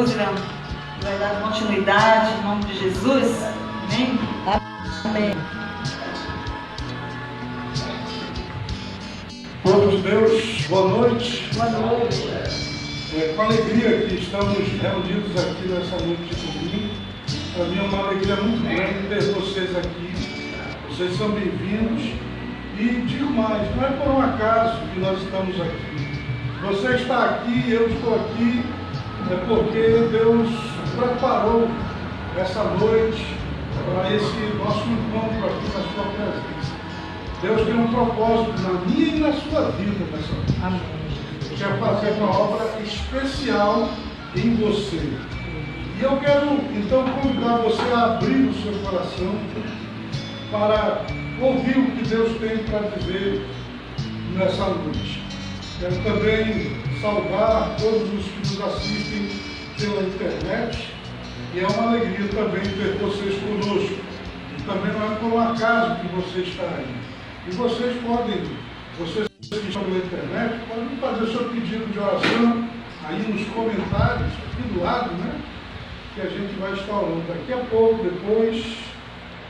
Lúcia vai dar continuidade em nome de Jesus. Amém? Amém. Povo de Deus, boa noite. Boa noite. Com alegria que estamos reunidos aqui nessa noite de domingo. Para mim é uma alegria muito grande ter vocês aqui. Vocês são bem-vindos. E digo mais, não é por um acaso que nós estamos aqui. Você está aqui, eu estou aqui, é porque Deus preparou essa noite para esse nosso encontro aqui na sua presença. Deus tem um propósito na minha e na sua vida nessa noite. Amém. Quer fazer uma obra especial em você. E eu quero então convidar você a abrir o seu coração para ouvir o que Deus tem para dizer nessa noite. Quero também saudar todos os que nos assistem pela internet. E é uma alegria também ter vocês conosco. E também não é por um acaso que você está aí. E vocês que estão pela internet, podem fazer seu pedido de oração aí nos comentários, aqui do lado, né? Que a gente vai estar orando. Daqui a pouco, depois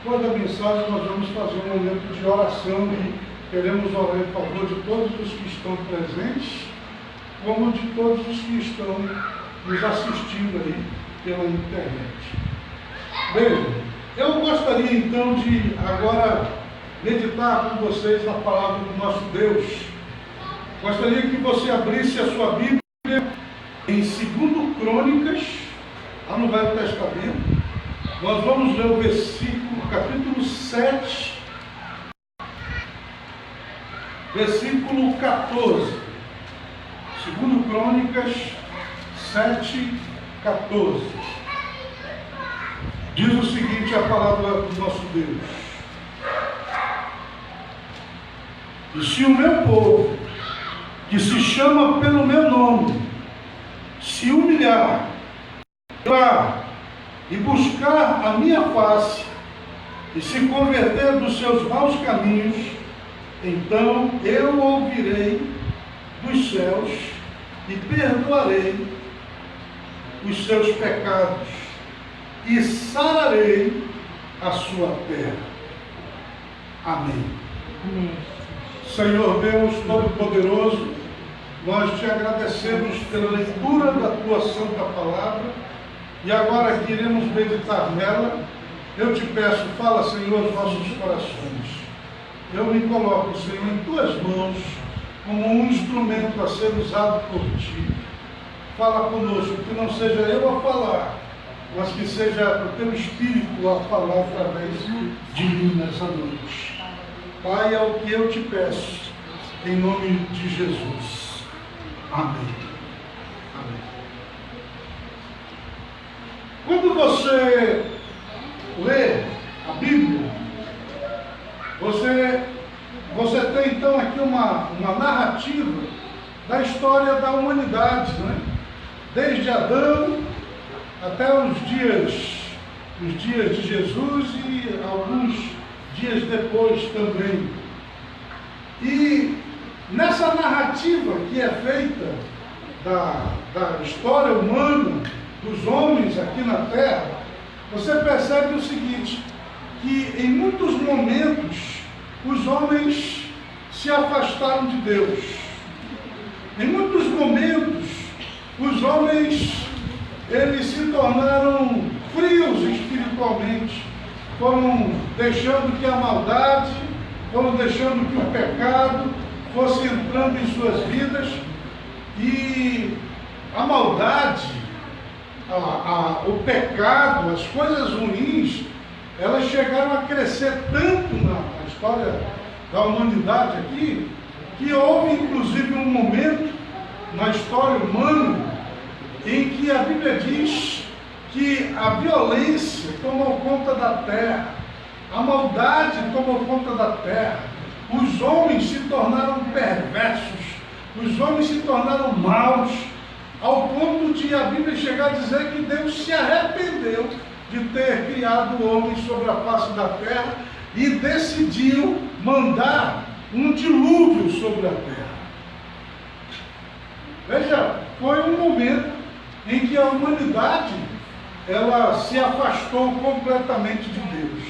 da mensagem, nós vamos fazer um momento de oração e queremos orar em favor de todos os que estão presentes, como de todos os que estão nos assistindo aí pela internet. Bem, eu gostaria então de agora meditar com vocês na palavra do nosso Deus. Gostaria que você abrisse a sua Bíblia em 2 Crônicas, lá no Velho Testamento. Nós vamos ler o versículo, capítulo 7, versículo 14. 2 Crônicas 7, 14. Diz o seguinte a palavra do nosso Deus: e se o meu povo, que se chama pelo meu nome, se humilhar, orar e buscar a minha face, e se converter dos seus maus caminhos, então eu ouvirei dos céus e perdoarei os seus pecados e sararei a sua terra. Amém. Amém. Senhor Deus Todo-Poderoso, nós te agradecemos pela leitura da tua santa palavra e agora que iremos meditar nela, eu te peço, fala, Senhor, aos nossos corações. Eu me coloco, Senhor, em tuas mãos como um instrumento a ser usado por ti. Fala conosco, que não seja eu a falar, mas que seja o teu Espírito a falar através de mim nessa noite. Pai, é o que eu te peço, em nome de Jesus. Amém. Amém. Quando você lê a Bíblia, você tem então aqui uma narrativa da história da humanidade, né? Desde Adão até os dias de Jesus e alguns dias depois também. E nessa narrativa que é feita da história humana, dos homens aqui na Terra, você percebe o seguinte, que em muitos momentos os homens se afastaram de Deus. Em muitos momentos os homens eles se tornaram frios espiritualmente, foram deixando que a maldade, foram deixando que o pecado fosse entrando em suas vidas, e a maldade, o pecado, as coisas ruins, elas chegaram a crescer tanto na história da humanidade aqui, que houve inclusive um momento na história humana em que a Bíblia diz que a violência tomou conta da terra, a maldade tomou conta da terra, os homens se tornaram perversos, os homens se tornaram maus, ao ponto de a Bíblia chegar a dizer que Deus se arrependeu de ter criado o homem sobre a face da terra e decidiu mandar um dilúvio sobre a terra. Veja, foi um momento em que a humanidade ela se afastou completamente de Deus.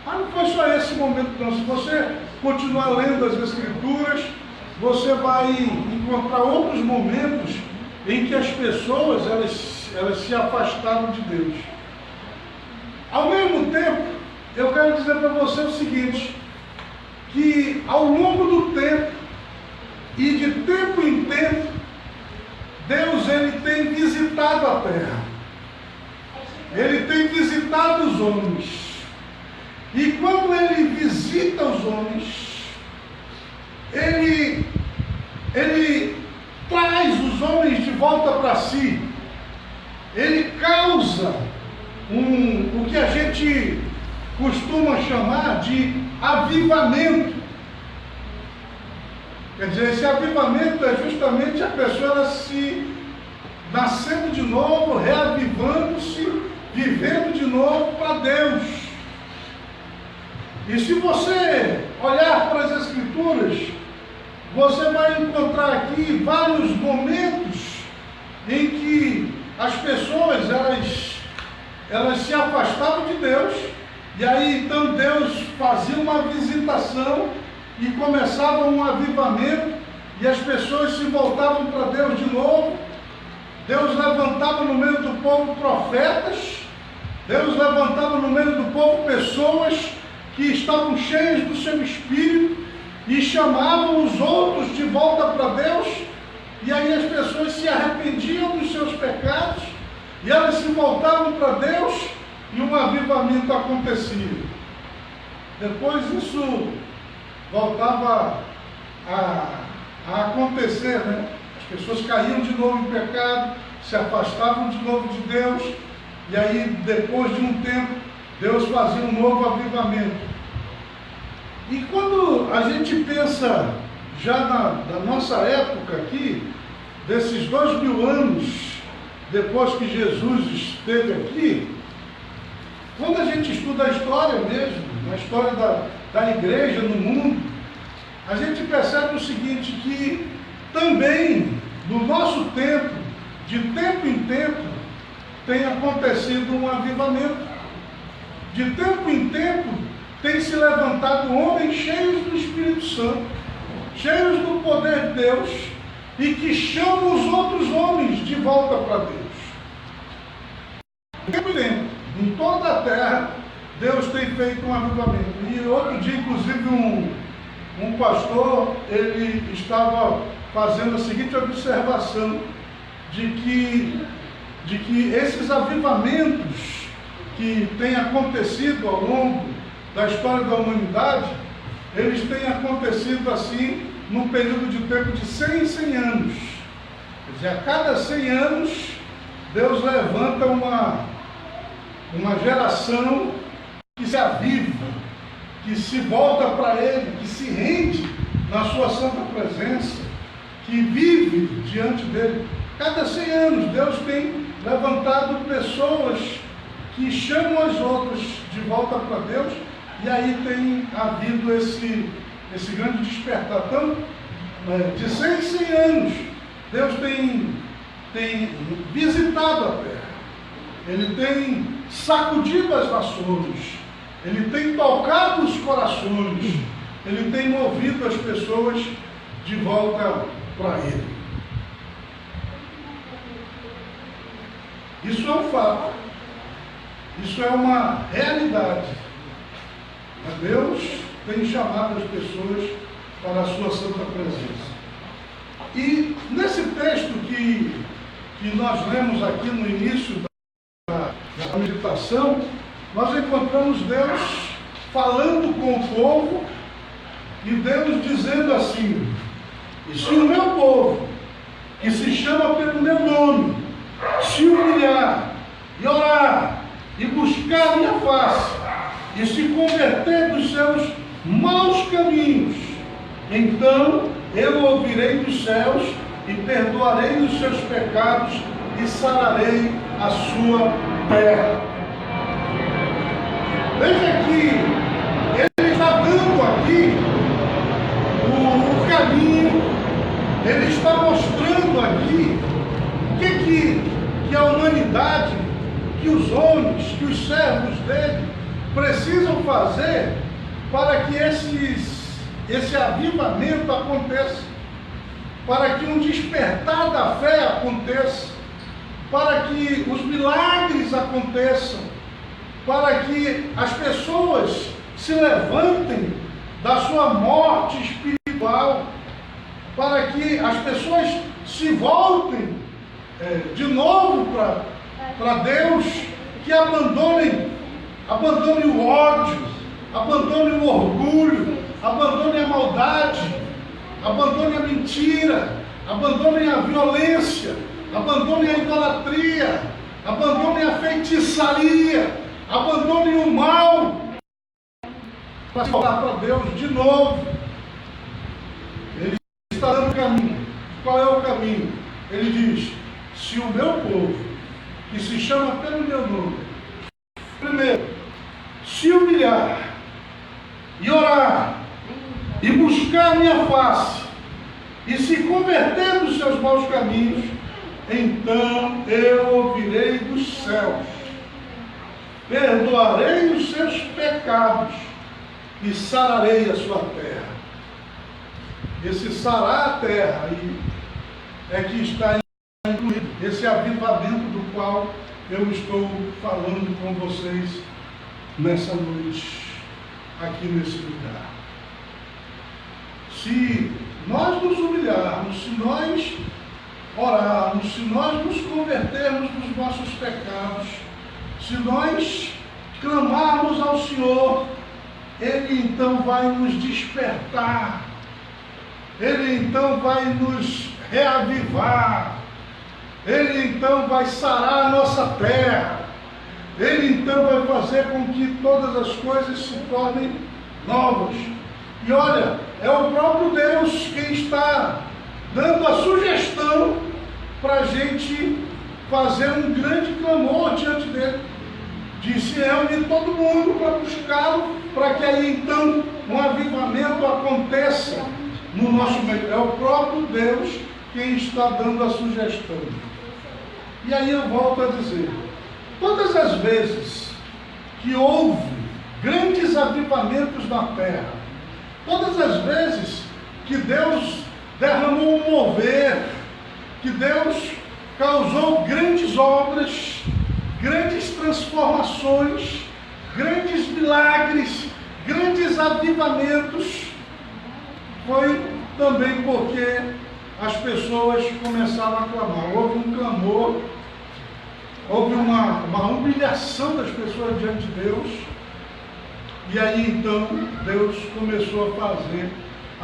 Mas não foi só esse momento não. Se você continuar lendo as Escrituras, você vai encontrar outros momentos em que as pessoas elas se afastaram de Deus. Ao mesmo tempo, eu quero dizer para você o seguinte, que ao longo do tempo, e de tempo em tempo, Deus ele tem visitado a terra. Ele tem visitado os homens. E quando ele visita os homens, ele traz os homens de volta para si. Ele causa o que a gente costuma chamar de avivamento. Quer dizer, esse avivamento é justamente a pessoa ela se nascendo de novo, reavivando-se, vivendo de novo para Deus. E se você olhar para as Escrituras, você vai encontrar aqui vários momentos em que as pessoas elas se afastavam de Deus, e aí então Deus fazia uma visitação e começava um avivamento, e as pessoas se voltavam para Deus de novo. Deus levantava no meio do povo profetas, Deus levantava no meio do povo pessoas que estavam cheias do seu Espírito e chamavam os outros de volta para Deus, e aí as pessoas se arrependiam dos seus pecados, e elas se voltavam para Deus, e um avivamento acontecia. Depois isso voltava a acontecer, né? As pessoas caíam de novo em pecado, se afastavam de novo de Deus, e aí depois de um tempo, Deus fazia um novo avivamento. E quando a gente pensa já na nossa época aqui, desses 2000 anos depois que Jesus esteve aqui, quando a gente estuda a história mesmo, a história da igreja no mundo, a gente percebe o seguinte, que também no nosso tempo, de tempo em tempo, tem acontecido um avivamento. De tempo em tempo, tem se levantado homens cheios do Espírito Santo, cheios do poder de Deus, e que chamam os outros homens de volta para Deus. De tempo em tempo, em toda a terra, Deus tem feito um avivamento. E outro dia, inclusive, um pastor, ele estava fazendo a seguinte observação, de que esses avivamentos que têm acontecido ao longo da história da humanidade, eles têm acontecido assim, num período de tempo de 100 em 100 anos. Quer dizer, a cada 100 anos, Deus levanta uma geração que se aviva, que se volta para Ele, que se rende na sua santa presença, que vive diante dEle. Cada 100 anos, Deus tem levantado pessoas que chamam as outras de volta para Deus, e aí tem havido esse grande despertar. Então, de 100 em 100 anos, Deus tem visitado a terra, Ele tem sacudido as nações, Ele tem tocado os corações, Ele tem movido as pessoas de volta para Ele. Isso é um fato, isso é uma realidade. Deus tem chamado as pessoas para a sua santa presença. E nesse texto que nós lemos aqui no início da meditação, nós encontramos Deus falando com o povo, e Deus dizendo assim: e se o meu povo, que se chama pelo meu nome, se humilhar e orar e buscar minha face e se converter dos seus maus caminhos, então eu ouvirei dos céus e perdoarei os seus pecados e sararei a sua terra. Veja que Ele está dando aqui o caminho, Ele está mostrando aqui o que que os homens, que os servos dele precisam fazer para que esse avivamento aconteça, para que um despertar da fé aconteça, para que os milagres aconteçam, para que as pessoas se levantem da sua morte espiritual, para que as pessoas se voltem de novo para Deus, que abandonem o ódio, abandonem o orgulho, abandonem a maldade, abandonem a mentira, abandonem a violência, abandonem a idolatria, abandonem a feitiçaria, abandonem o mal, para falar para Deus de novo. Ele está dando o caminho. Qual é o caminho? Ele diz: se o meu povo, que se chama pelo meu nome, primeiro, se humilhar e orar e buscar a minha face e se converter dos seus maus caminhos, então eu ouvirei dos céus, perdoarei os seus pecados e sararei a sua terra. Esse sarar a terra aí é que está incluído esse avivamento do qual eu estou falando com vocês nessa noite, aqui nesse lugar. Se nós nos humilharmos, se nós orarmos, se nós nos convertermos dos nossos pecados, se nós clamarmos ao Senhor, Ele então vai nos despertar, Ele então vai nos reavivar, Ele então vai sarar a nossa terra, Ele então vai fazer com que todas as coisas se tornem novas. E olha, é o próprio Deus quem está dando a sugestão para a gente fazer um grande clamor diante dele. Disse: reunir todo mundo para buscá-lo, para que aí então um avivamento aconteça no nosso meio. É o próprio Deus quem está dando a sugestão. E aí eu volto a dizer, todas as vezes que houve grandes avivamentos na terra, todas as vezes que Deus derramou um mover, que Deus causou grandes obras, grandes transformações, grandes milagres, grandes avivamentos, foi também porque as pessoas começaram a clamar. Houve um clamor, houve uma humilhação das pessoas diante de Deus, e aí então Deus começou a fazer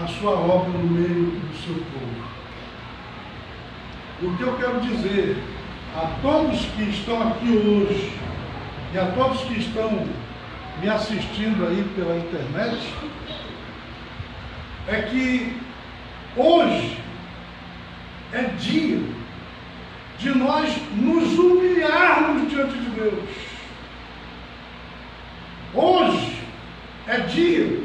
a sua obra no meio do seu povo. O que eu quero dizer a todos que estão aqui hoje e a todos que estão me assistindo aí pela internet, é que hoje é dia de nós nos humilharmos diante de Deus. Hoje é dia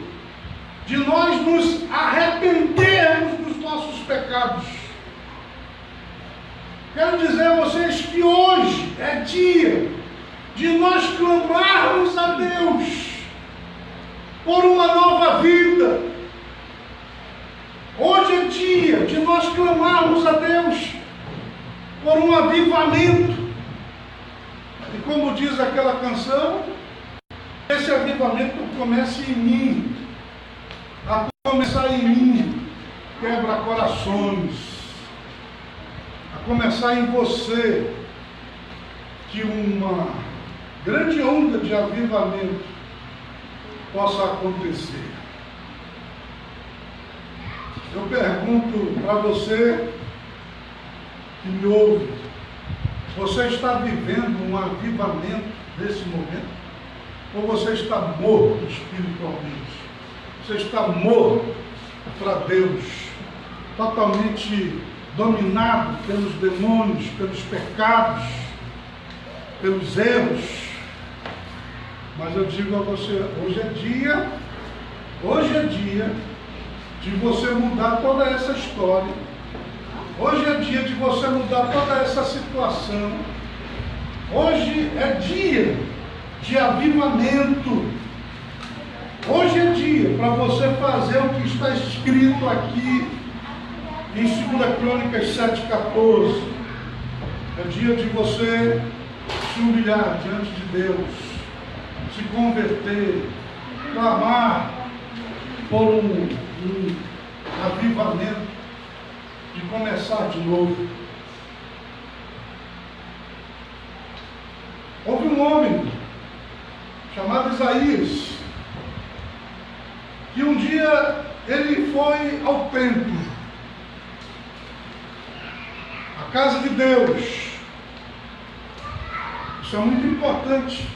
de nós nos arrependermos dos nossos pecados. Quero dizer a vocês que hoje é dia de nós clamarmos a Deus por uma nova vida. Hoje é dia de nós clamarmos a Deus por um avivamento. E como diz aquela canção, esse avivamento começa em mim. A começar em mim, quebra corações. A começar em você, que uma grande onda de avivamento possa acontecer. Eu pergunto para você que me ouve, você está vivendo um avivamento nesse momento? Ou você está morto espiritualmente? Você está morto para Deus, totalmente dominado pelos demônios, pelos pecados, pelos erros. Mas eu digo a você, hoje é dia de você mudar toda essa história. Hoje é dia de você mudar toda essa situação. Hoje é dia de avivamento. Hoje é dia para você fazer o que está escrito aqui em 2 Crônicas 7,14. É dia de você se humilhar diante de Deus, se converter, clamar por um avivamento, de começar de novo. Houve um homem chamado Isaías, que um dia ele foi ao templo, a casa de Deus. Isso é muito importante.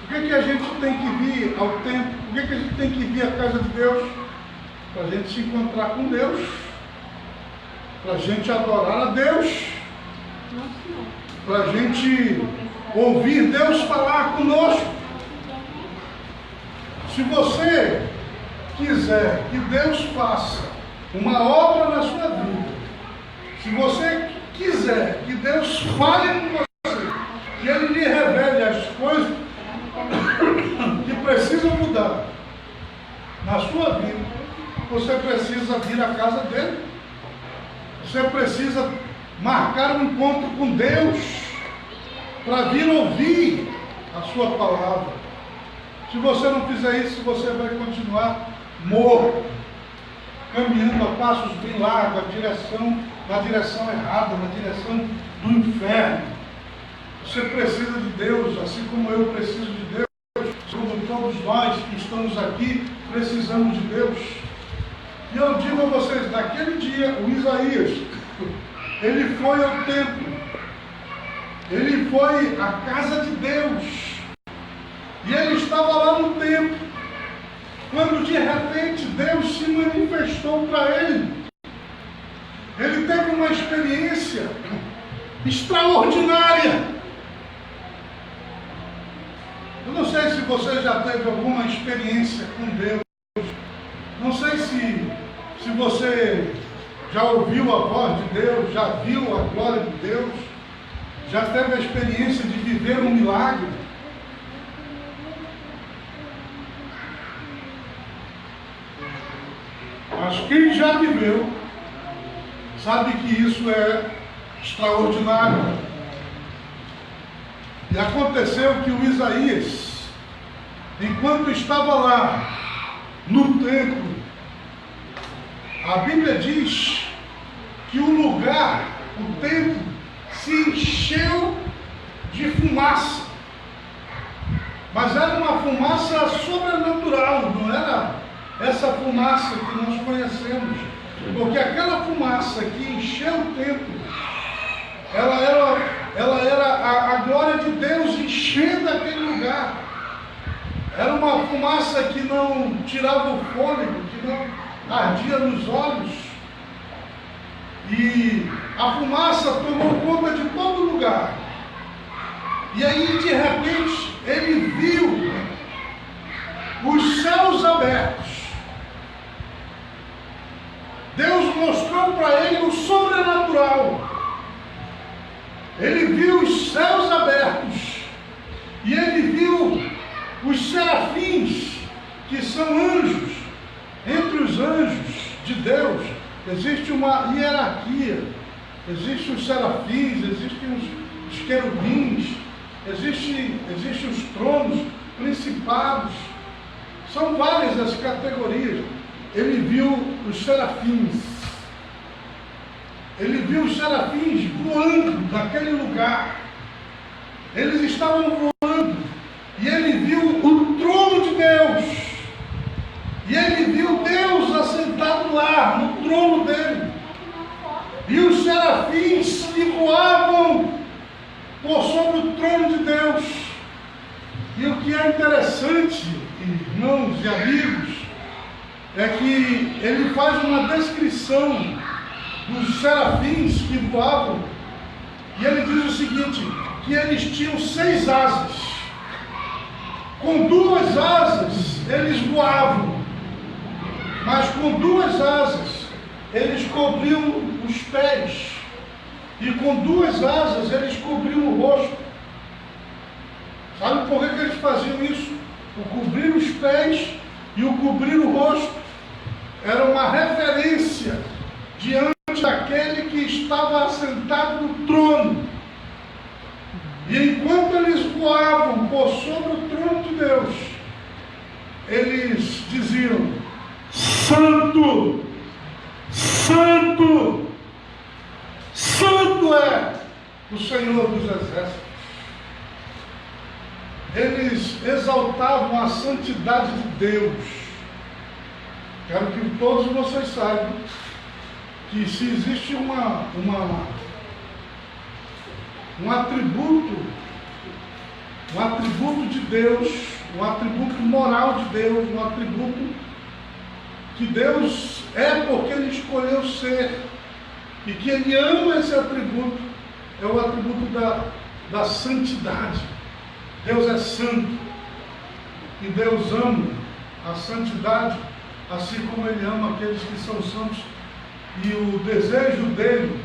Por que a gente tem que vir ao templo? Por que a gente tem que vir à casa de Deus? Para a gente se encontrar com Deus, para a gente adorar a Deus, para a gente ouvir Deus falar conosco. Se você quiser que Deus faça uma obra na sua vida, se você quiser que Deus fale com você, que Ele lhe revele as coisas que precisam mudar na sua vida, você precisa vir à casa dele. Você precisa marcar um encontro com Deus para vir ouvir a sua palavra. Se você não fizer isso, você vai continuar morto, caminhando a passos bem largos, na direção errada, na direção do inferno. Você precisa de Deus, assim como eu preciso de Deus, como todos nós que estamos aqui precisamos de Deus. E eu digo a vocês, naquele dia, o Isaías, ele foi ao templo, ele foi à casa de Deus, e ele estava lá no templo, quando de repente Deus se manifestou para ele. Ele teve uma experiência extraordinária. Eu não sei se você já teve alguma experiência com Deus, não sei se você já ouviu a voz de Deus, já viu a glória de Deus, já teve a experiência de viver um milagre. Mas quem já viveu, sabe que isso é extraordinário. E aconteceu que o Isaías, enquanto estava lá no templo, a Bíblia diz que o lugar, o templo, se encheu de fumaça. Mas era uma fumaça sobrenatural, não era essa fumaça que nós conhecemos. Porque aquela fumaça que encheu o templo, ela era a glória de Deus enchendo aquele lugar. Era uma fumaça que não tirava o fôlego, que não ardia nos olhos, e a fumaça tomou conta de todo lugar. E aí de repente ele viu os céus abertos. Deus mostrou para ele o sobrenatural. Ele viu os céus abertos, e ele viu os serafins, que são anjos. Entre os anjos de Deus existe uma hierarquia. Existem os serafins, existem os querubins, existem os tronos, principados. São várias as categorias. Ele viu os serafins. Ele viu os serafins voando naquele lugar. Eles estavam voando. E ele viu o trono de Deus. E ele viu Deus assentado lá, no trono dele. E os serafins que voavam por sobre o trono de Deus. E o que é interessante, irmãos e amigos, é que ele faz uma descrição dos serafins que voavam. E ele diz o seguinte, que eles tinham 6 asas. Com 2 asas eles voavam. Mas com 2 asas eles cobriam os pés, e com 2 asas eles cobriam o rosto. Sabe por que eles faziam isso? O cobrir os pés e o cobrir o rosto era uma referência diante daquele que estava assentado no trono. E enquanto eles voavam por sobre o trono de Deus, eles diziam: Santo, Santo, Santo é o Senhor dos Exércitos. Eles exaltavam a santidade de Deus. Quero que todos vocês saibam que se existe um atributo de Deus, um atributo moral de Deus, um atributo que Deus é porque Ele escolheu ser, e que Ele ama esse atributo, é o atributo da santidade. Deus é santo, e Deus ama a santidade, assim como Ele ama aqueles que são santos. E o desejo dele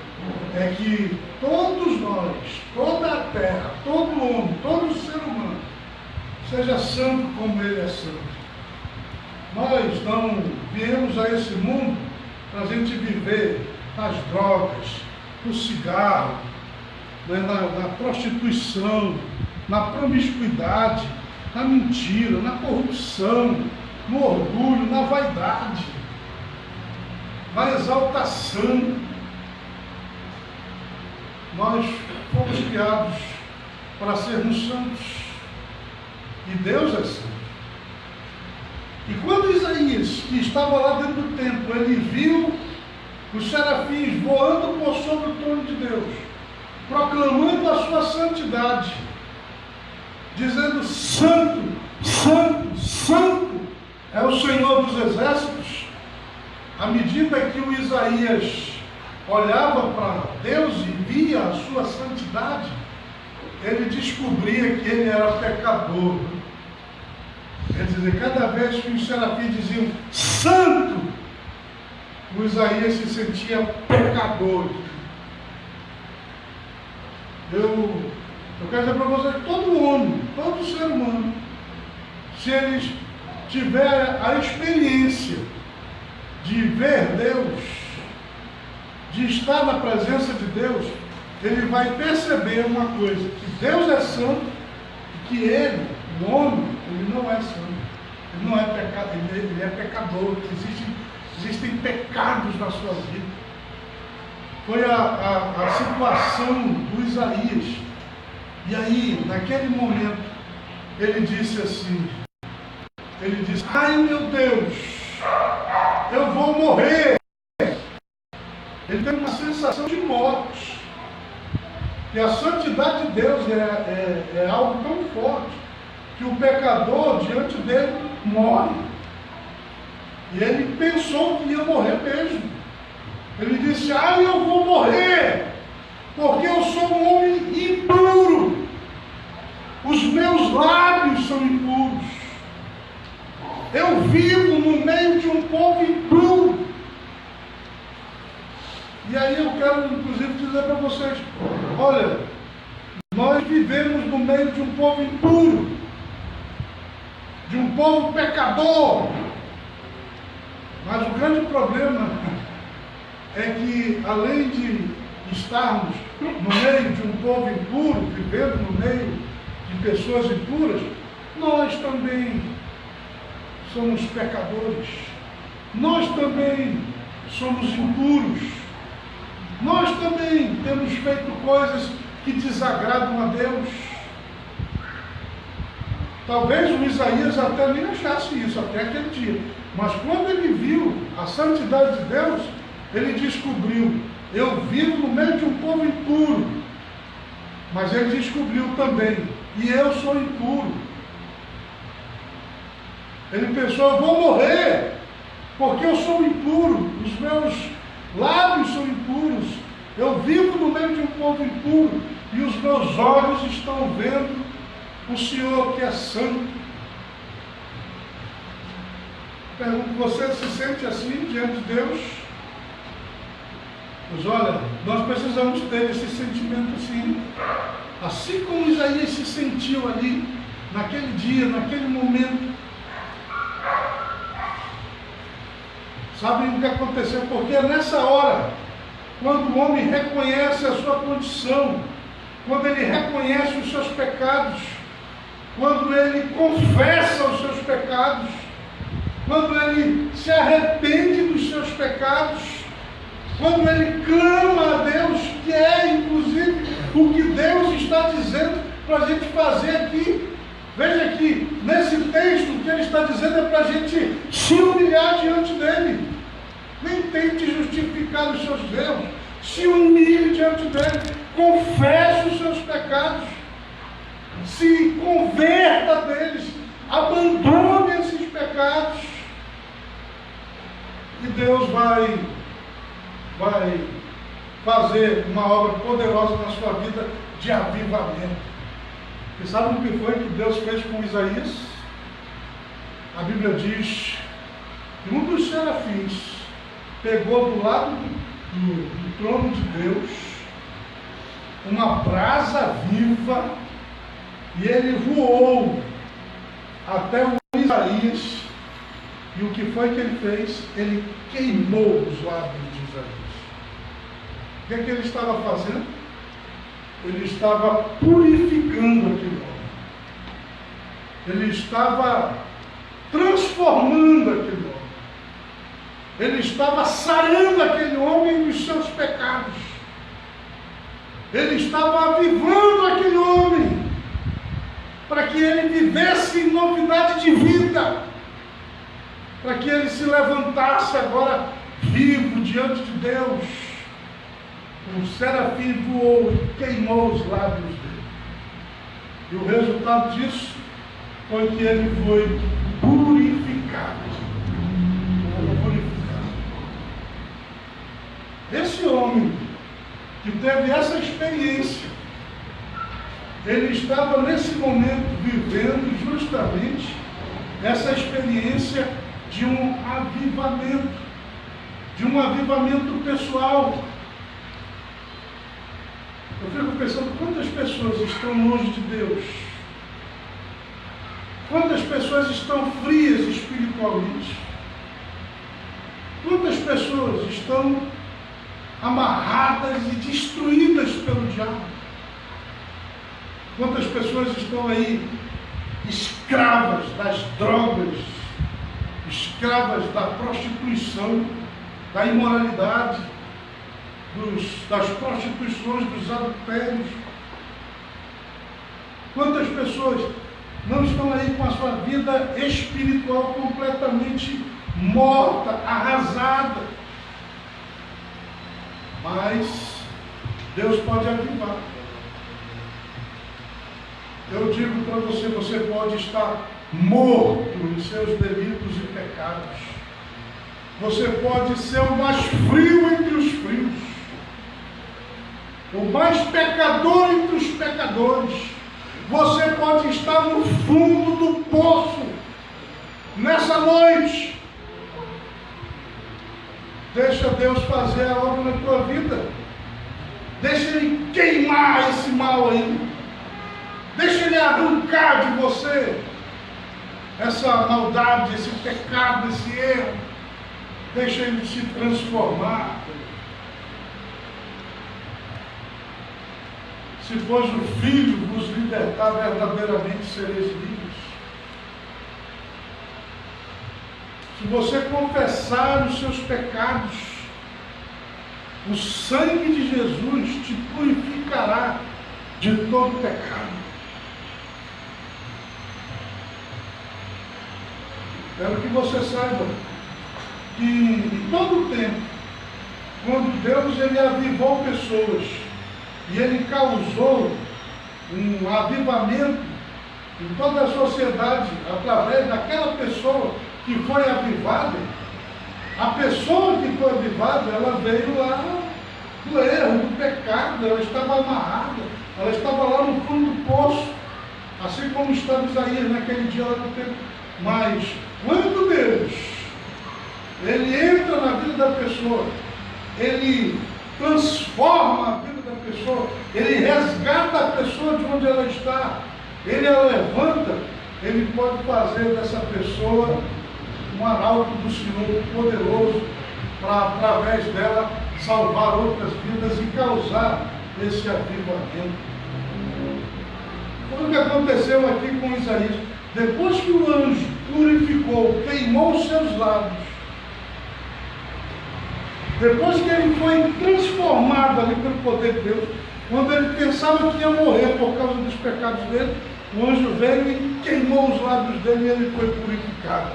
é que todos nós, toda a terra, todo homem, todo ser humano, seja santo como Ele é santo. Nós não viemos a esse mundo para a gente viver nas drogas, no cigarro, na prostituição, na promiscuidade, na mentira, na corrupção, no orgulho, na vaidade, na exaltação. Nós fomos criados para sermos santos, e Deus é santo. E quando Isaías, que estava lá dentro do templo, ele viu os serafins voando por sobre o trono de Deus, proclamando a sua santidade, dizendo: Santo, Santo, Santo é o Senhor dos Exércitos. À medida que o Isaías olhava para Deus e via a sua santidade, ele descobria que ele era pecador. Quer dizer, cada vez que os serafins diziam Santo, o Isaías se sentia pecador. Eu quero dizer para vocês que todo homem, todo ser humano, se eles tiverem a experiência de ver Deus, de estar na presença de Deus, ele vai perceber uma coisa: que Deus é santo e que ele, o homem, ele não é santo. Ele não é pecado, ele é pecador. Existem pecados na sua vida. Foi a situação do Isaías. E aí, naquele momento, ele disse assim: ai meu Deus, eu vou morrer. Ele teve uma sensação de morte. E a santidade de Deus é algo tão forte que o pecador diante dele morre. E ele pensou que ia morrer mesmo. Ele disse: ai, eu vou morrer, porque eu sou um homem impuro. Os meus lábios são impuros. Eu vivo no meio de um povo impuro. E aí eu quero, inclusive, dizer para vocês: olha, nós vivemos no meio de um povo impuro, de um povo pecador. Mas o grande problema é que, além de estarmos no meio de um povo impuro, vivendo no meio de pessoas impuras, nós também somos pecadores. Nós também somos impuros. Nós também temos feito coisas que desagradam a Deus. Talvez o Isaías até nem achasse isso até aquele dia. Mas quando ele viu a santidade de Deus, ele descobriu: eu vivo no meio de um povo impuro. Mas ele descobriu também: e eu sou impuro. Ele pensou: eu vou morrer, porque eu sou impuro. Os meus lábios são impuros. Eu vivo no meio de um povo impuro. E os meus olhos estão vendo o Senhor que é santo. Pergunto: você se sente assim diante de Deus? Pois olha, nós precisamos ter esse sentimento assim. Assim como Isaías se sentiu ali, naquele dia, naquele momento. Sabem o que aconteceu? Porque é nessa hora, quando o homem reconhece a sua condição, quando ele reconhece os seus pecados, quando ele confessa os seus pecados, quando ele se arrepende dos seus pecados, quando ele clama a Deus, que é inclusive o que Deus está dizendo para a gente fazer aqui. Veja que nesse texto o que ele está dizendo é para a gente se humilhar diante dele. Nem tente justificar os seus erros, se humilhe diante dele, confesse os seus pecados, se converta deles, abandone esses pecados, e Deus vai fazer uma obra poderosa na sua vida de avivamento. E sabe o que foi que Deus fez com Isaías? A Bíblia diz que um dos serafins pegou do lado do trono de Deus uma brasa viva e ele voou até o Isaías. E o que foi que ele fez? Ele queimou os lábios de Isaías. O que é que ele estava fazendo? Ele estava purificando aquele homem. Ele estava transformando aquele homem. Ele estava sarando aquele homem dos seus pecados. Ele estava avivando aquele homem para que ele vivesse em novidade de vida, para que ele se levantasse agora vivo diante de Deus. O serafim voou e queimou os lábios dele. E o resultado disso foi que ele foi purificado. Esse homem que teve essa experiência, ele estava nesse momento vivendo justamente essa experiência de um avivamento pessoal. Eu fico pensando quantas pessoas estão longe de Deus, quantas pessoas estão frias espiritualmente, quantas pessoas estão amarradas e destruídas pelo diabo, quantas pessoas estão aí escravas das drogas, escravas da prostituição, da imoralidade, das prostituições, dos adultérios. Quantas pessoas não estão aí com a sua vida espiritual completamente morta, arrasada. Mas Deus pode avivar. Eu digo para você, você pode estar morto em seus delitos e pecados. Você pode ser o mais frio entre os frios, o mais pecador entre os pecadores. Você pode estar no fundo do poço nessa noite. Deixa Deus fazer a obra na tua vida. Deixa Ele queimar esse mal aí. Deixa Ele arrancar de você essa maldade, esse pecado, esse erro. Deixa Ele se transformar. Se pois o Filho vos libertar, verdadeiramente sereis livres. Se você confessar os seus pecados, o sangue de Jesus te purificará de todo pecado. Quero que você saiba que em todo o tempo, quando Deus ele avivou pessoas e ele causou um avivamento em toda a sociedade através daquela pessoa que foi avivada, a pessoa que foi avivada, ela veio lá do erro, do pecado, ela estava amarrada, ela estava lá no fundo do poço, assim como estava Isaías naquele dia lá do tempo. Mas quando Deus ele entra na vida da pessoa, ele transforma a vida da pessoa, ele resgata a pessoa de onde ela está, ele a levanta, Ele pode fazer dessa pessoa um arauto do Senhor poderoso para, através dela, salvar outras vidas e causar esse avivamento. Foi o que aconteceu aqui com Isaías. Depois que o anjo purificou, queimou os seus lábios, depois que ele foi transformado ali pelo poder de Deus, quando ele pensava que ia morrer por causa dos pecados dele, o anjo veio e queimou os lábios dele e ele foi purificado.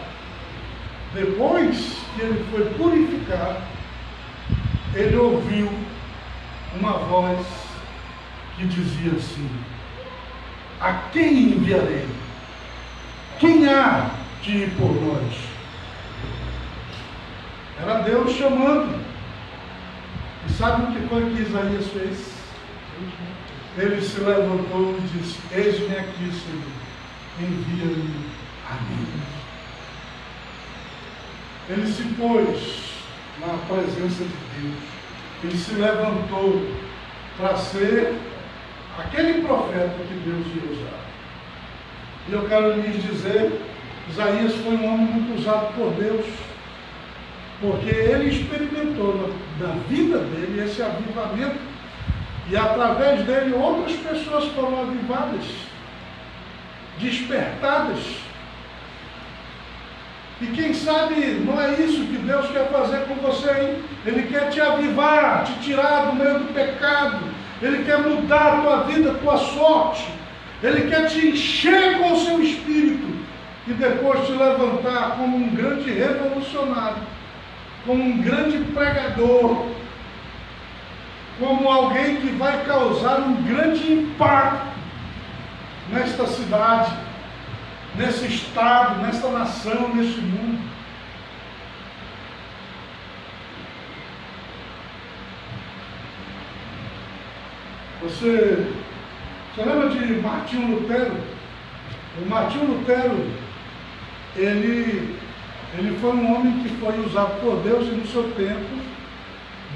Depois que ele foi purificado, ele ouviu uma voz que dizia assim: a quem enviarei? Quem há de ir por nós? Era Deus chamando. E sabe o que foi que Isaías fez? Ele se levantou e disse: eis-me aqui, Senhor, envia-me a mim. Ele se pôs na presença de Deus. Ele se levantou para ser aquele profeta que Deus ia usar. E eu quero lhes dizer, Isaías foi um homem muito usado por Deus, porque ele experimentou na vida dele esse avivamento, e através dele outras pessoas foram avivadas, despertadas. E quem sabe não é isso que Deus quer fazer com você, hein? Ele quer te avivar, te tirar do meio do pecado. Ele quer mudar a tua vida, a tua sorte. Ele quer te encher com o seu espírito e depois te levantar como um grande revolucionário, como um grande pregador, como alguém que vai causar um grande impacto nesta cidade, nesse estado, nesta nação, neste mundo. Você lembra de Martinho Lutero? O Martinho Lutero, ele foi um homem que foi usado por Deus, e no seu tempo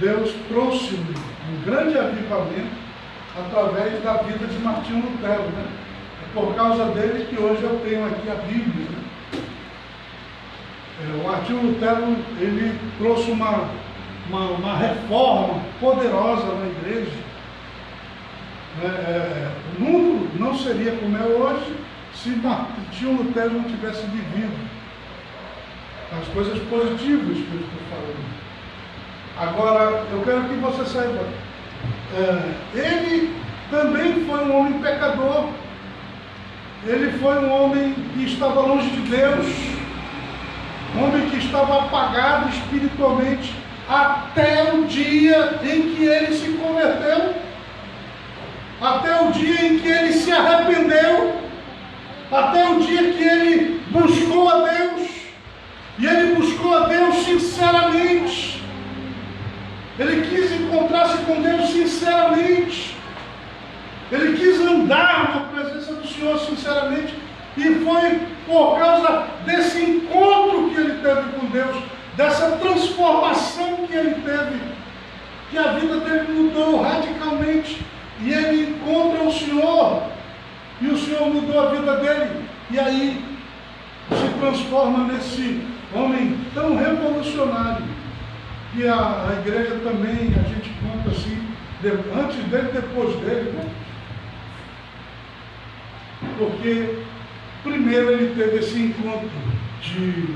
Deus trouxe um grande avivamento através da vida de Martinho Lutero, né? É por causa dele que hoje eu tenho aqui a Bíblia, né? O Martinho Lutero, ele trouxe uma reforma poderosa na igreja. O mundo não seria como é hoje se Martinho Lutero não tivesse vivido as coisas positivas que eu estou falando. Agora, eu quero que você saiba, ele também foi um homem pecador. Ele foi um homem que estava longe de Deus, um homem que estava apagado espiritualmente, até o dia em que ele se converteu, até o dia em que ele se arrependeu, até o dia que ele buscou a Deus, e ele buscou a Deus sinceramente. Ele quis encontrar-se com Deus sinceramente. Ele quis andar na presença do Senhor sinceramente. E foi por causa desse encontro que ele teve com Deus, dessa transformação que ele teve, que a vida dele mudou radicalmente. E ele encontra o Senhor, e o Senhor mudou a vida dele. E aí se transforma nesse homem tão revolucionário, que a igreja também, a gente conta assim, antes dele, depois dele, né? Porque primeiro ele teve esse encontro de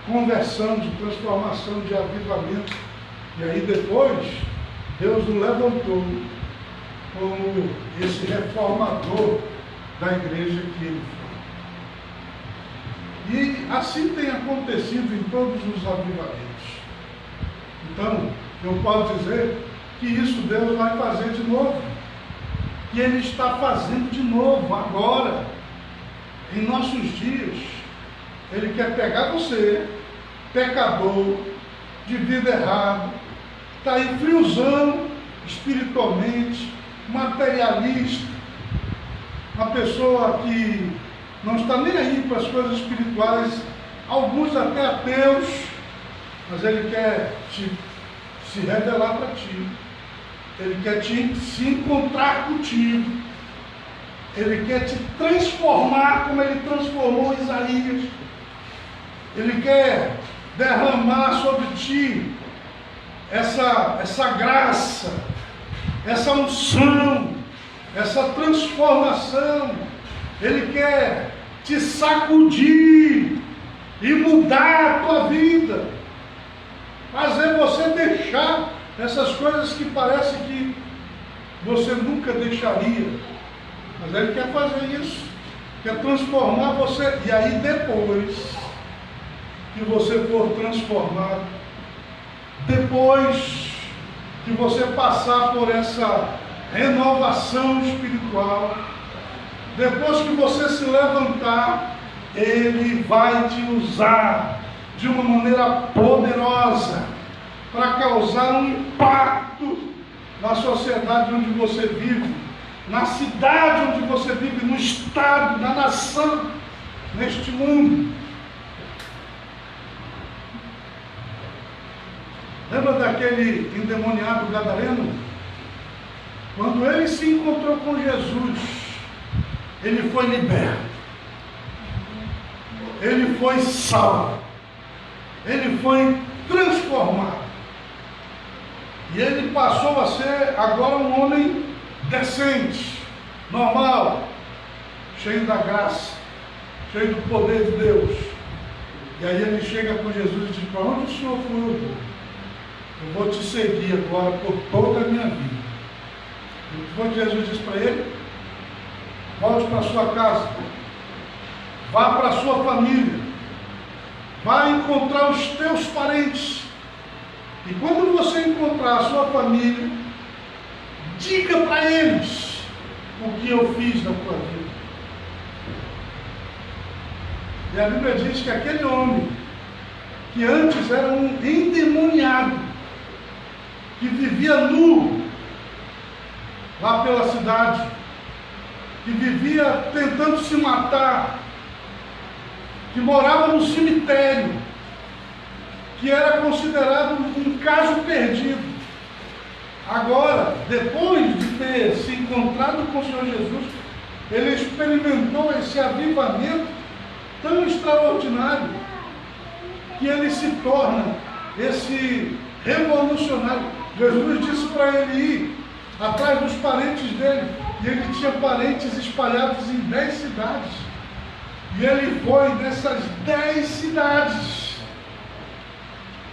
conversão, de transformação, de avivamento, e aí depois Deus o levantou como esse reformador da igreja que ele foi. E assim tem acontecido em todos os avivamentos. Então, eu posso dizer que isso Deus vai fazer de novo. E Ele está fazendo de novo, agora, em nossos dias. Ele quer pegar você, pecador, de vida errada, está aí friozão espiritualmente, materialista, uma pessoa que não está nem aí para as coisas espirituais, alguns até ateus, mas Ele quer se revelar para ti. Ele quer se encontrar contigo. Ele quer te transformar como Ele transformou Isaías. Ele quer derramar sobre ti essa graça, essa unção, essa transformação. Ele quer te sacudir e mudar a tua vida, fazer você deixar essas coisas que parece que você nunca deixaria. Mas Ele quer fazer isso, quer transformar você. E aí depois que você for transformado, depois que você passar por essa renovação espiritual, depois que você se levantar, Ele vai te usar de uma maneira poderosa para causar um impacto na sociedade onde você vive, na cidade onde você vive, no estado, na nação, neste mundo. Lembra daquele endemoniado gadareno? Quando ele se encontrou com Jesus, ele foi liberto, ele foi salvo, ele foi transformado. E ele passou a ser agora um homem decente, normal, cheio da graça, cheio do poder de Deus. E aí ele chega com Jesus e diz: para onde o Senhor foi? Eu vou te seguir agora por toda a minha vida. Enquanto Jesus disse para ele: volte para a sua casa, vá para a sua família, vá encontrar os teus parentes. E quando você encontrar a sua família, diga para eles o que eu fiz na tua vida. E a Bíblia diz que aquele homem, que antes era um endemoniado, que vivia nu lá pela cidade, que vivia tentando se matar, que morava no cemitério, que era considerado um caso perdido. Agora, depois de ter se encontrado com o Senhor Jesus, ele experimentou esse avivamento tão extraordinário, que ele se torna esse revolucionário. Jesus disse para ele ir atrás dos parentes dele, e ele tinha parentes espalhados em 10 cidades. E ele foi nessas 10 cidades.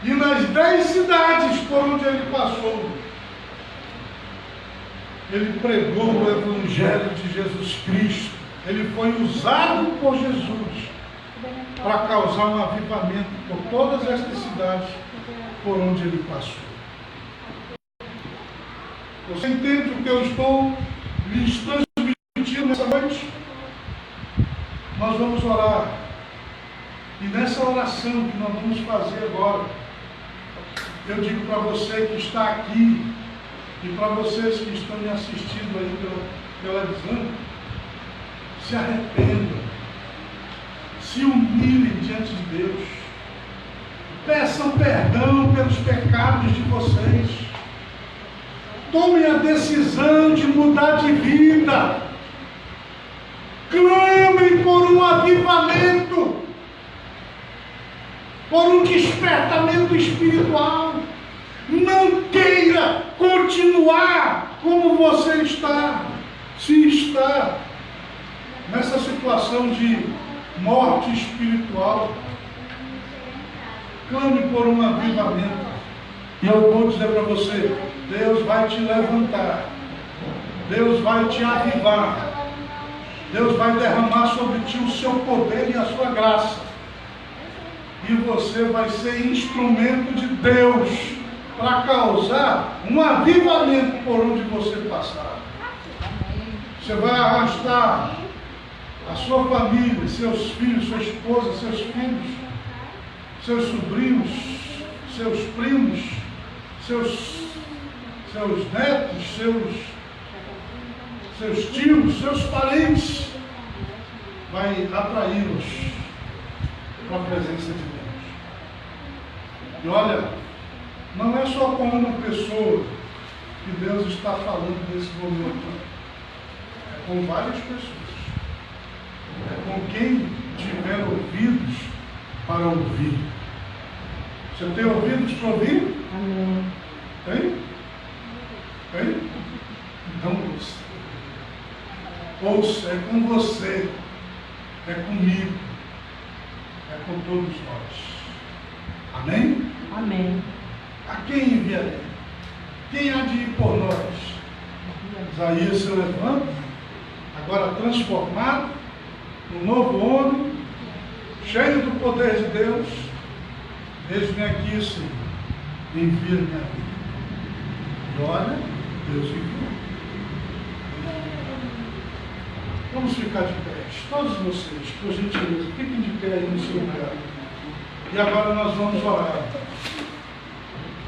E nas 10 cidades por onde ele passou, ele pregou o Evangelho de Jesus Cristo. Ele foi usado por Jesus para causar um avivamento por todas estas cidades por onde ele passou. Você entende o que eu estou lhes transmitindo nessa noite? Nós vamos orar. E nessa oração que nós vamos fazer agora, eu digo para você que está aqui e para vocês que estão me assistindo aí pela televisão, se arrependam, se humilhem diante de Deus, peçam perdão pelos pecados de vocês, tomem a decisão de mudar de vida, clamem por um avivamento, por um despertamento espiritual. Não queira continuar como você está, se está nessa situação de morte espiritual. Clame por um avivamento. E eu vou dizer para você: Deus vai te levantar, Deus vai te avivar, Deus vai derramar sobre ti o seu poder e a sua graça. E você vai ser instrumento de Deus para causar um avivamento por onde você passar. Você vai arrastar a sua família, seus filhos, sua esposa, seus filhos, seus sobrinhos, seus primos, seus netos, seus tios, seus parentes. Vai atraí-los para a presença de Deus. E olha, não é só com uma pessoa que Deus está falando nesse momento. É com várias pessoas. É com quem tiver ouvidos para ouvir. Você tem ouvidos para ouvir? Amém. Tem? Tem? Então ouça, é com você, é comigo, é com todos nós. Amém? Amém. A quem enviarei? Quem há de ir por nós? Isaías se levanta, agora transformado, um novo homem, cheio do poder de Deus. Eis-me aqui, Senhor, envia-me a mim. E olha, Deus enviou. Vamos ficar de pé, todos vocês, por gentileza, fiquem de pé aí no seu lugar. E agora nós vamos orar.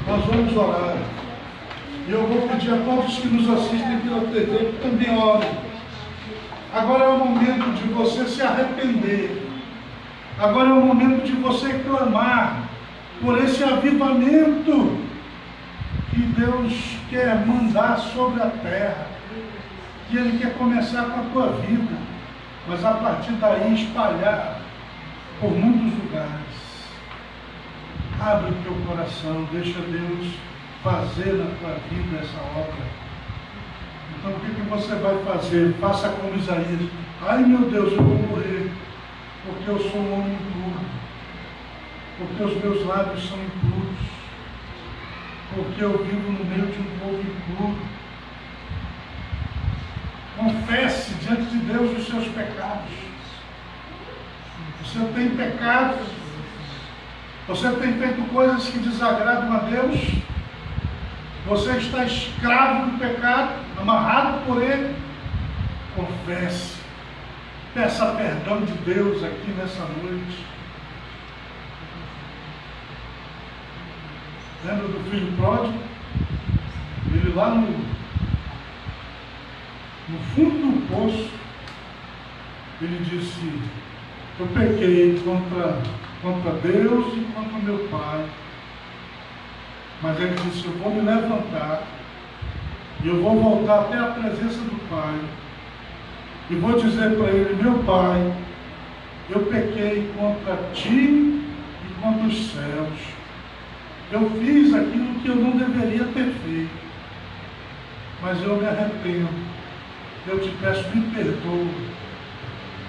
Nós vamos orar. E eu vou pedir a todos que nos assistem pela TV que também orem. Agora é o momento de você se arrepender. Agora é o momento de você clamar por esse avivamento que Deus quer mandar sobre a terra. Que Ele quer começar com a tua vida, mas a partir daí espalhar por muitos lugares. Abre o teu coração, deixa Deus fazer na tua vida essa obra. Então o que você vai fazer? Faça como Isaías. Ai meu Deus, eu vou morrer, porque eu sou um homem impuro, porque os meus lábios são impuros, porque eu vivo no meio de um povo impuro. Confesse diante de Deus os seus pecados. Você tem pecados, você tem feito coisas que desagradam a Deus, você está escravo do pecado, amarrado por ele. Confesse, peça perdão de Deus aqui nessa noite. Lembra do filho pródigo? Ele lá no fundo do poço, ele disse: eu pequei contra Deus e contra meu pai. Mas ele disse: eu vou me levantar e eu vou voltar até a presença do Pai e vou dizer para ele: meu Pai, eu pequei contra ti e contra os céus. Eu fiz aquilo que eu não deveria ter feito, mas eu me arrependo. Eu te peço, me perdoa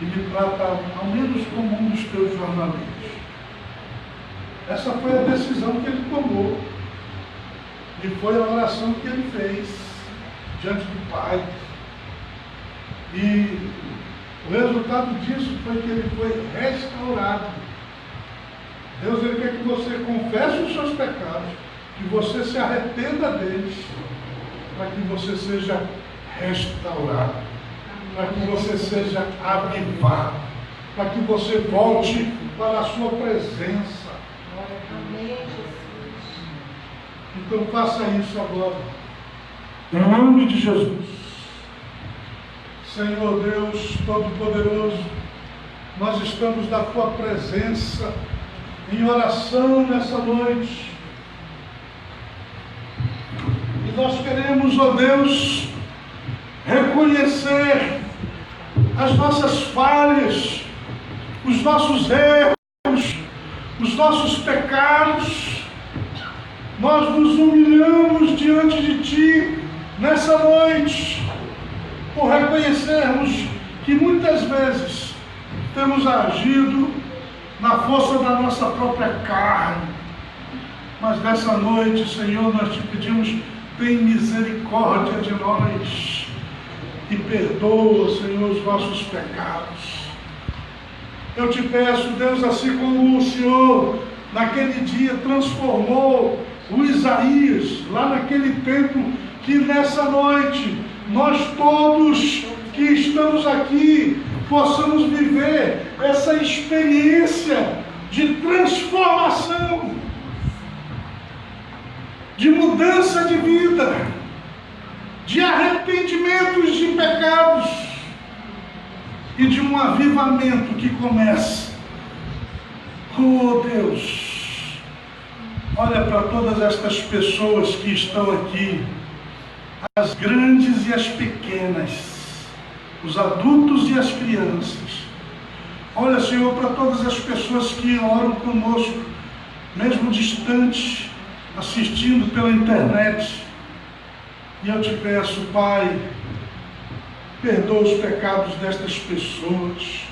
e me trata ao menos como um dos teus jornalistas. Essa foi a decisão que ele tomou. E foi a oração que ele fez diante do Pai. E o resultado disso foi que ele foi restaurado. Deus, ele quer que você confesse os seus pecados, que você se arrependa deles, para que você seja restaurado, para que você seja avivado, para que você volte para a sua presença. Então faça isso agora, em nome de Jesus. Senhor Deus Todo-Poderoso, nós estamos na tua presença, em oração nessa noite. E nós queremos, ó Deus, reconhecer as nossas falhas, os nossos erros, os nossos pecados. Nós nos humilhamos diante de Ti nessa noite, por reconhecermos que muitas vezes temos agido na força da nossa própria carne. Mas nessa noite, Senhor, nós te pedimos: tem misericórdia de nós e perdoa, Senhor, os nossos pecados. Eu te peço, Deus, assim como o Senhor naquele dia transformou o Isaías lá naquele templo, que nessa noite nós todos que estamos aqui possamos viver essa experiência de transformação, de mudança de vida, de arrependimentos de pecados e de um avivamento que começa. Oh Deus, olha para todas estas pessoas que estão aqui, as grandes e as pequenas, os adultos e as crianças. Olha, Senhor, para todas as pessoas que oram conosco, mesmo distantes, assistindo pela internet. E eu te peço, Pai, perdoa os pecados destas pessoas,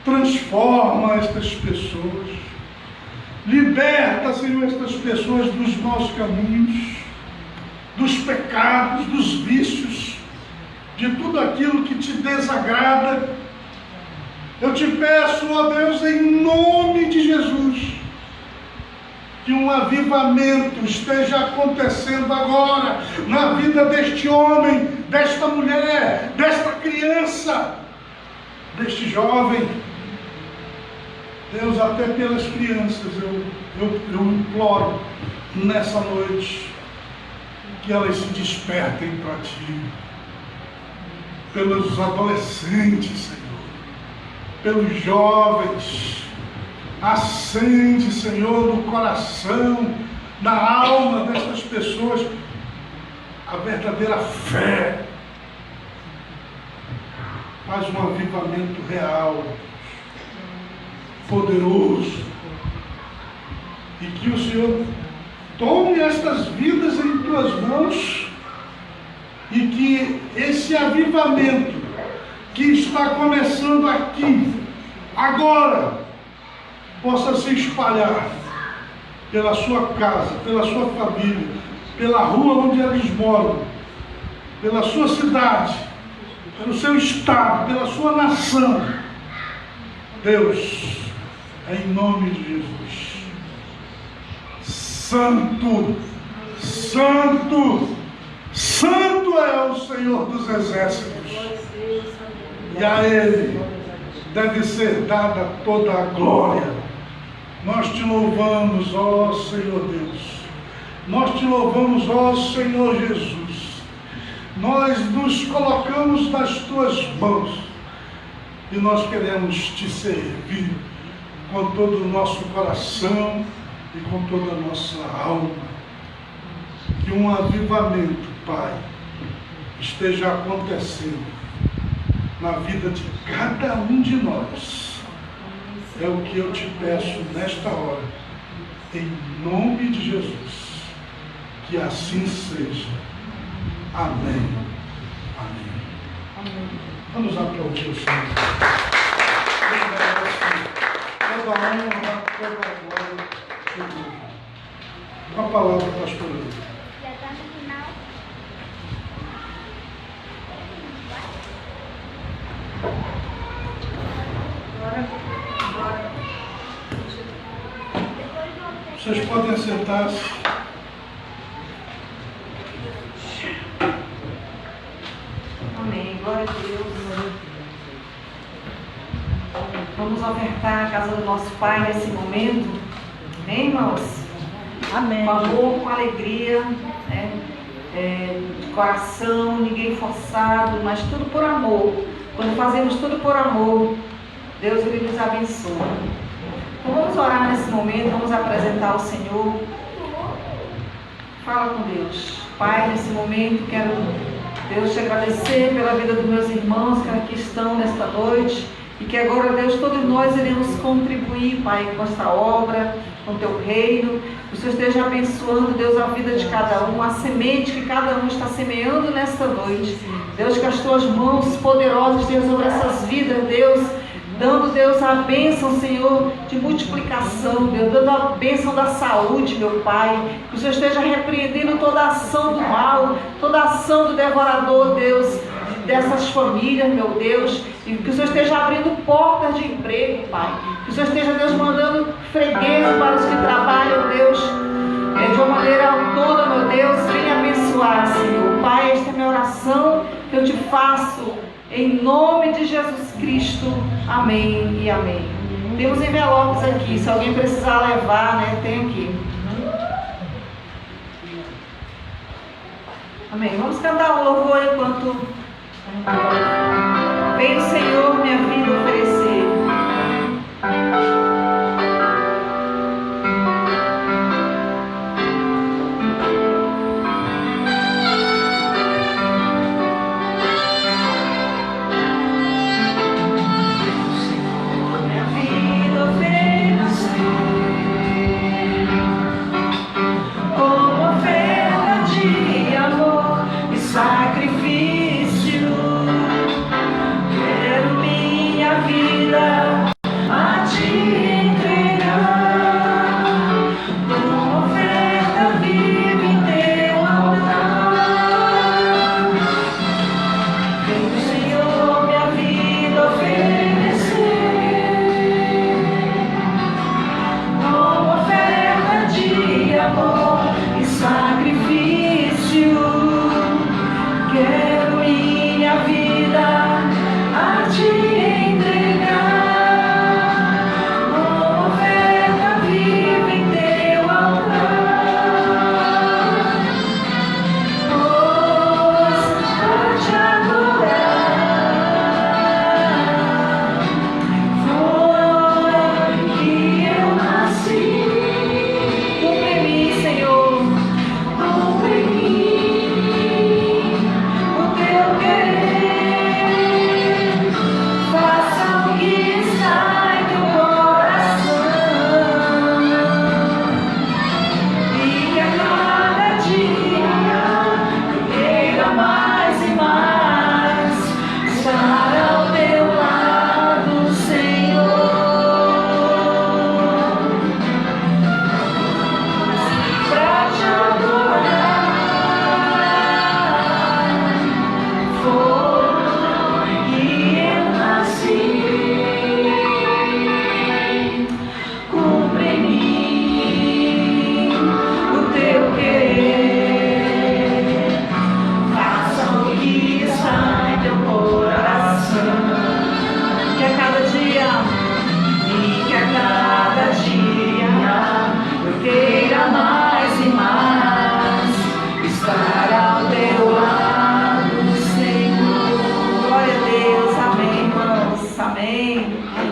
transforma estas pessoas, liberta, Senhor, estas pessoas dos maus caminhos, dos pecados, dos vícios, de tudo aquilo que te desagrada. Eu te peço, ó Deus, em nome de Jesus, que um avivamento esteja acontecendo agora na vida deste homem, desta mulher, desta criança, deste jovem. Deus, até pelas crianças, eu imploro nessa noite que elas se despertem para Ti. Pelos adolescentes, Senhor, pelos jovens, acende, Senhor, no coração, na alma destas pessoas, a verdadeira fé. Faz um avivamento real, poderoso, e que o Senhor tome estas vidas em Tuas mãos, e que esse avivamento que está começando aqui, agora, possa se espalhar pela sua casa, pela sua família, pela rua onde eles moram, pela sua cidade, pelo seu estado, pela sua nação. Deus, em nome de Jesus, Santo, Santo, Santo é o Senhor dos Exércitos, e a Ele deve ser dada toda a glória. Nós te louvamos, ó Senhor Deus, nós te louvamos, ó Senhor Jesus, nós nos colocamos nas Tuas mãos, e nós queremos Te servir com todo o nosso coração e com toda a nossa alma. Que um avivamento, Pai, esteja acontecendo na vida de cada um de nós. É o que eu te peço nesta hora, em nome de Jesus. Que assim seja. Amém. Amém. Amém. Vamos aplaudir o Senhor. Toda a honra, toda a glória, Senhor. Uma palavra, pastor. Já está no final. Vocês podem sentar-se. Amém. Glória a Deus. Vamos ofertar a casa do nosso Pai nesse momento. Amém, irmãos? Amém. Com amor, com alegria, né? De coração, ninguém forçado, mas tudo por amor. Quando fazemos tudo por amor, Deus ele nos abençoa. Então vamos orar nesse momento, vamos apresentar ao Senhor. Fala com Deus. Pai, nesse momento quero, Deus, te agradecer pela vida dos meus irmãos que aqui estão nesta noite. E que agora, Deus, todos nós iremos contribuir, Pai, com esta obra, com o Teu reino. Que o Senhor esteja abençoando, Deus, a vida de cada um, a semente que cada um está semeando nesta noite. Deus, que as Tuas mãos poderosas estejam sobre essas vidas, Deus, dando, Deus, a bênção, Senhor, de multiplicação, Deus, dando a bênção da saúde, meu Pai. Que o Senhor esteja repreendendo toda a ação do mal, toda a ação do devorador, Deus, dessas famílias, meu Deus, e que o Senhor esteja abrindo portas de emprego, Pai. Que o Senhor esteja, Deus, mandando fregueses para os que trabalham, Deus, de uma maneira toda, meu Deus, venha abençoar, Senhor. Pai, esta é a minha oração que eu te faço, em nome de Jesus Cristo. Amém e amém. Temos envelopes aqui, se alguém precisar levar, né, tem aqui. Amém. Vamos cantar um louvor enquanto vem o Senhor minha vida oferecer.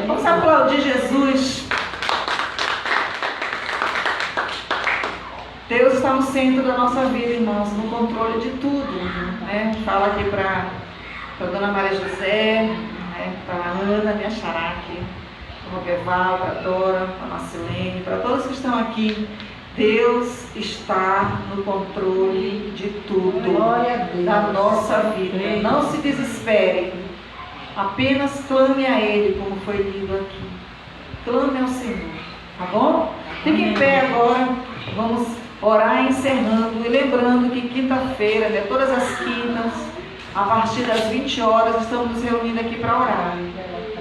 Vamos aplaudir Jesus. Deus está no centro da nossa vida, irmãos, no controle de tudo, né? Fala aqui para Dona Maria José, né? Para a Ana, minha xará aqui, para o Roberval, para a Dora, para a Marcelene, para todos que estão aqui. Deus está no controle de tudo da nossa vida. Não se desespere, apenas clame a Ele, como foi lido aqui. Clame ao Senhor, tá bom? Fique em pé agora, vamos orar encerrando e lembrando que quinta-feira, né, todas as quintas, a partir das 20 horas, estamos nos reunindo aqui para orar.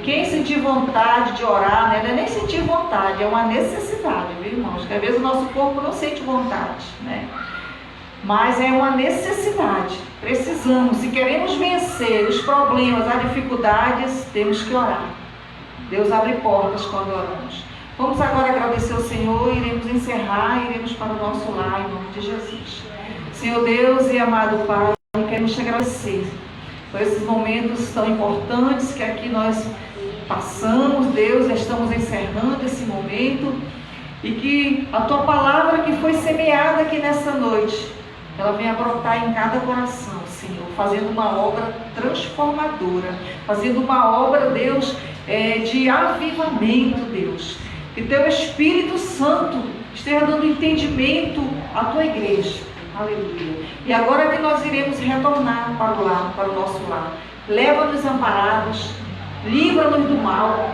Quem sentir vontade de orar, né, não é nem sentir vontade, é uma necessidade, viu, irmãos? Porque às vezes o nosso corpo não sente vontade, né? Mas é uma necessidade. Precisamos, se queremos vencer os problemas, as dificuldades, temos que orar. Deus abre portas quando oramos. Vamos agora agradecer ao Senhor, iremos encerrar, iremos para o nosso lar, em nome de Jesus. Senhor Deus e amado Pai, queremos te agradecer por esses momentos tão importantes que aqui nós passamos, Deus, estamos encerrando esse momento e que a Tua palavra que foi semeada aqui nessa noite, ela venha brotar em cada coração, Senhor, fazendo uma obra transformadora, fazendo uma obra, Deus, de avivamento, Deus. Que Teu Espírito Santo esteja dando entendimento à Tua igreja. Aleluia. E agora que nós iremos retornar para o lar, para o nosso lar, leva-nos amparados, livra-nos do mal,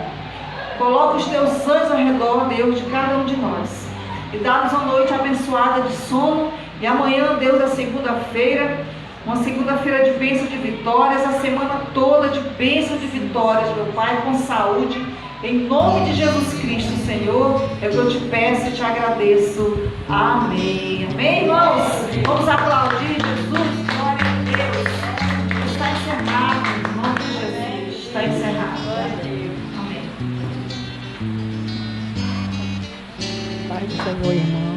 coloca os Teus anjos ao redor, Deus, de cada um de nós. E dá-nos uma noite abençoada de sono. E amanhã, Deus, é segunda-feira, uma segunda-feira de bênção de vitórias, a semana toda de bênção de vitórias, meu Pai, com saúde. Em nome de Jesus Cristo, Senhor, é o que eu te peço e te agradeço. Amém. Amém, irmãos? Vamos aplaudir Jesus. Glória a Deus. Está encerrado. Em nome de Jesus. Está encerrado. Amém. Pai do Senhor, irmão.